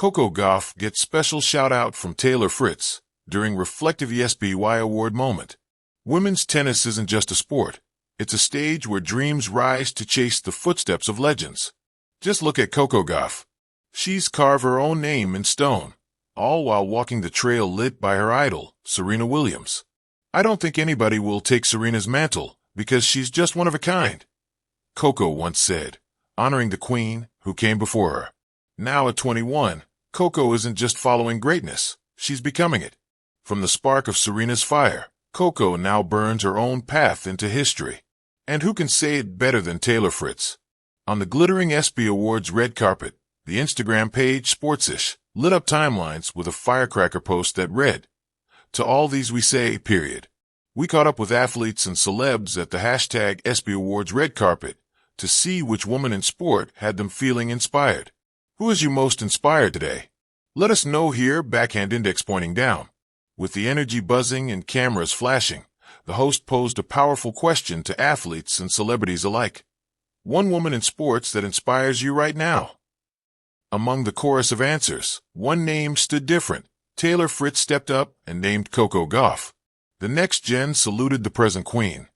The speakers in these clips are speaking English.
Coco Gauff gets special shout-out from Taylor Fritz during reflective ESPY award moment. Women's tennis isn't just a sport. It's a stage where dreams rise to chase the footsteps of legends. Just look at Coco Gauff. She's carved her own name in stone, all while walking the trail lit by her idol, Serena Williams. I don't think anybody will take Serena's mantle because she's just one of a kind, Coco once said, honoring the queen who came before her. Now at 21, Coco isn't just following greatness, she's becoming it. From the spark of Serena's fire, Coco now burns her own path into history. And who can say it better than Taylor Fritz? On the glittering ESPY Awards red carpet, the Instagram page Sportsish lit up timelines with a firecracker post that read, "To all these we say, period." We caught up with athletes and celebs at the hashtag ESPY Awards red carpet to see which woman in sport had them feeling inspired. Who is you most inspired today? Let us know here, backhand index pointing down. With the energy buzzing and cameras flashing, the host posed a powerful question to athletes and celebrities alike. One woman in sports that inspires you right now. Among the chorus of answers, one name stood different. Taylor Fritz stepped up and named Coco Gauff. The next gen saluted the present queen.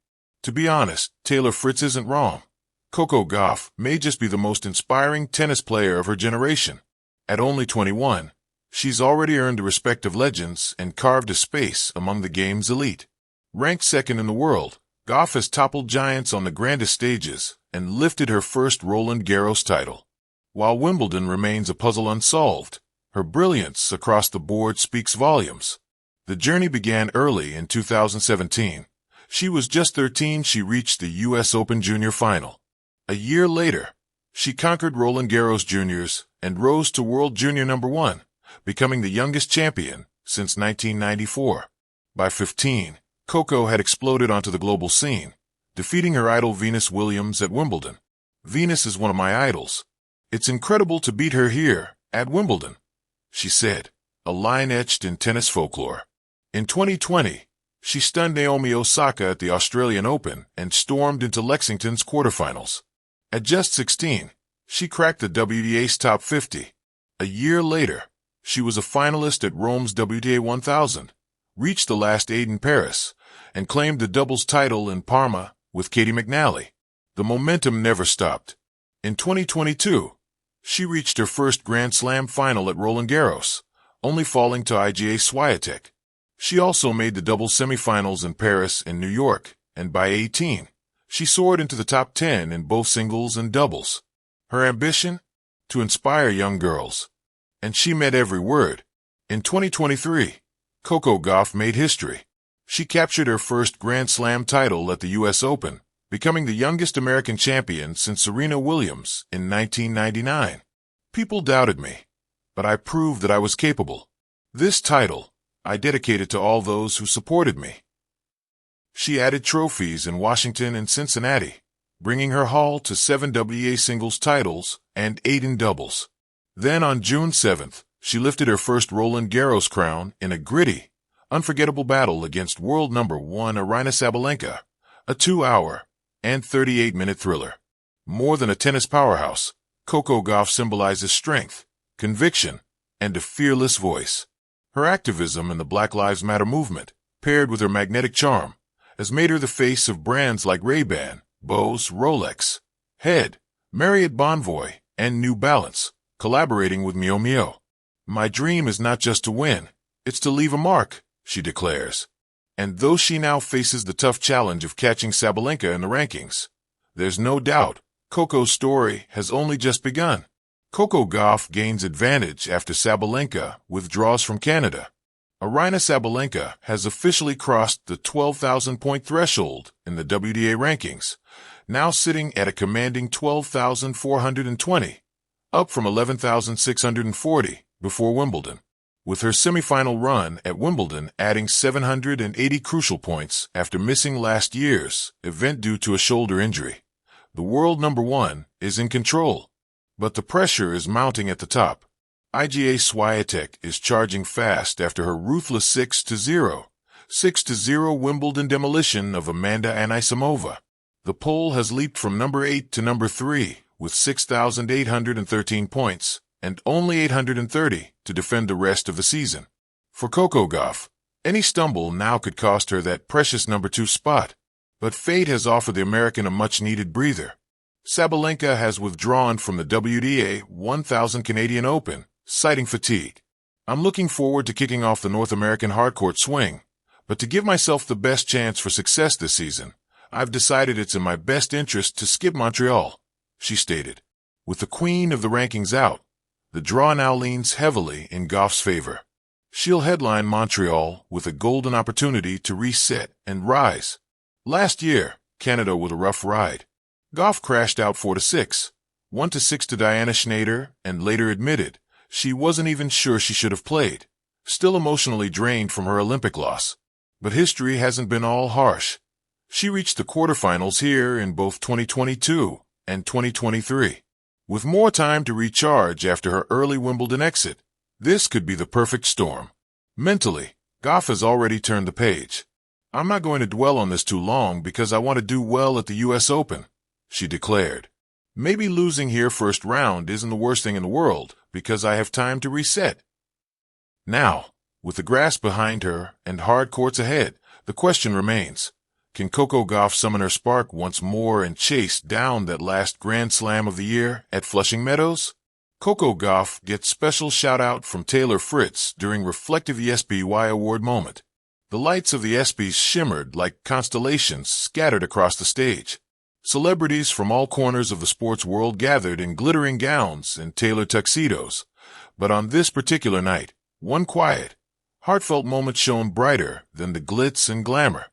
To be honest, Taylor Fritz isn't wrong. Coco Gauff may just be the most inspiring tennis player of her generation. At only 21, she's already earned the respect of legends and carved a space among the game's elite. Ranked second in the world, Gauff has toppled giants on the grandest stages and lifted her first Roland Garros title. While Wimbledon remains a puzzle unsolved, her brilliance across the board speaks volumes. The journey began early in 2017. She was just 13, she reached the U.S. Open Junior Final. A year later, she conquered Roland Garros Juniors and rose to World Junior #1, becoming the youngest champion since 1994. By 15, Coco had exploded onto the global scene, defeating her idol Venus Williams at Wimbledon. "Venus is one of my idols. It's incredible to beat her here at Wimbledon," she said, a line etched in tennis folklore. In 2020, she stunned Naomi Osaka at the Australian Open and stormed into Lexington's quarterfinals. At just 16, she cracked the WTA's top 50. A year later, she was a finalist at Rome's WTA 1000, reached the last 8 in Paris, and claimed the doubles title in Parma with Katie McNally. The momentum never stopped. In 2022, she reached her first Grand Slam final at Roland Garros, only falling to Iga Swiatek. She also made the doubles semifinals in Paris and New York, and by 18, she soared into the top 10 in both singles and doubles. Her ambition? To inspire young girls. And she meant every word. In 2023, Coco Gauff made history. She captured her first Grand Slam title at the U.S. Open, becoming the youngest American champion since Serena Williams in 1999. People doubted me, but I proved that I was capable. This title, I dedicated to all those who supported me. She added trophies in Washington and Cincinnati, bringing her haul to 7 WTA singles titles and 8 in doubles. Then on June 7th, she lifted her first Roland Garros crown in a gritty, unforgettable battle against world #1 Aryna Sabalenka, a 2-hour and 38-minute thriller. More than a tennis powerhouse, Coco Gauff symbolizes strength, conviction, and a fearless voice. Her activism in the Black Lives Matter movement, paired with her magnetic charm, has made her the face of brands like Ray-Ban, Bose, Rolex, Head, Marriott Bonvoy, and New Balance, collaborating with Mio Mio. "My dream is not just to win, it's to leave a mark," she declares. And though she now faces the tough challenge of catching Sabalenka in the rankings, there's no doubt Coco's story has only just begun. Coco Gauff gains advantage after Sabalenka withdraws from Canada. Aryna Sabalenka has officially crossed the 12,000-point threshold in the WTA rankings, now sitting at a commanding 12,420, up from 11,640 before Wimbledon. With her semifinal run at Wimbledon adding 780 crucial points after missing last year's event due to a shoulder injury, the world #1 is in control. But the pressure is mounting at the top. Iga Swiatek is charging fast after her ruthless 6-0 Wimbledon demolition of Amanda Anisimova. The poll has leaped from number 8 to number 3 with 6,813 points, and only 830 to defend the rest of the season. For Coco Gauff, any stumble now could cost her that precious number 2 spot. But fate has offered the American a much-needed breather. Sabalenka has withdrawn from the WTA 1000 Canadian Open, citing fatigue. I'm looking forward to kicking off the North American hardcourt swing, but to give myself the best chance for success this season, I've decided it's in my best interest to skip Montreal, she stated. With the queen of the rankings out, the draw now leans heavily in Gauff's favor. She'll headline Montreal with a golden opportunity to reset and rise. Last year, Canada was a rough ride. Gauff crashed out 4-6, 1-6 to Diana Schneider, and later admitted she wasn't even sure she should have played, still emotionally drained from her Olympic loss. But history hasn't been all harsh. She reached the quarterfinals here in both 2022 and 2023. With more time to recharge after her early Wimbledon exit, this could be the perfect storm. Mentally, Gauff has already turned the page. I'm not going to dwell on this too long because I want to do well at the U.S. Open, she declared. Maybe losing here first round isn't the worst thing in the world because I have time to reset. Now, with the grass behind her and hard courts ahead, the question remains, can Coco Gauff summon her spark once more and chase down that last Grand Slam of the year at Flushing Meadows? Coco Gauff gets special shout-out from Taylor Fritz during reflective ESPY award moment. The lights of the ESPYs shimmered like constellations scattered across the stage. Celebrities from all corners of the sports world gathered in glittering gowns and tailored tuxedos. But on this particular night, one quiet, heartfelt moment shone brighter than the glitz and glamour.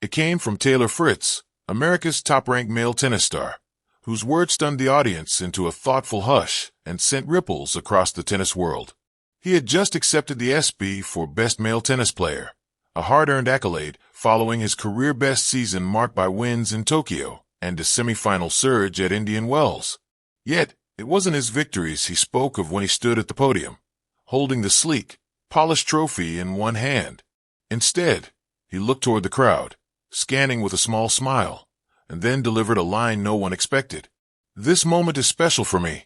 It came from Taylor Fritz, America's top-ranked male tennis star, whose words stunned the audience into a thoughtful hush and sent ripples across the tennis world. He had just accepted the ESPY for Best Male Tennis Player, a hard-earned accolade following his career-best season marked by wins in Tokyo and a semifinal surge at Indian Wells. Yet, it wasn't his victories he spoke of when he stood at the podium, holding the sleek, polished trophy in one hand. Instead, he looked toward the crowd, scanning with a small smile, and then delivered a line no one expected. "This moment is special for me,"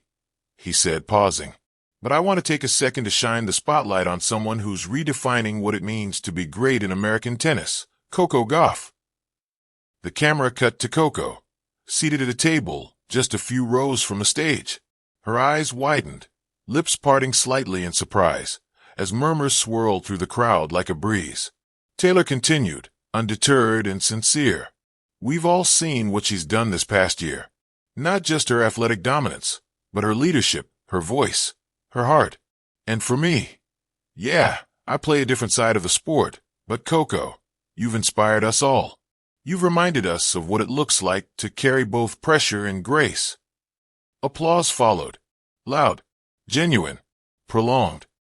he said, pausing. "But I want to take a second to shine the spotlight on someone who's redefining what it means to be great in American tennis, Coco Gauff." The camera cut to Coco, seated at a table just a few rows from the stage. Her eyes widened, lips parting slightly in surprise, as murmurs swirled through the crowd like a breeze. Taylor continued, undeterred and sincere. "We've all seen what she's done this past year. Not just her athletic dominance, but her leadership, her voice, her heart. And for me, yeah, I play a different side of the sport, but Coco, you've inspired us all. You've reminded us of what it looks like to carry both pressure and grace." Applause followed. Loud, genuine, prolonged.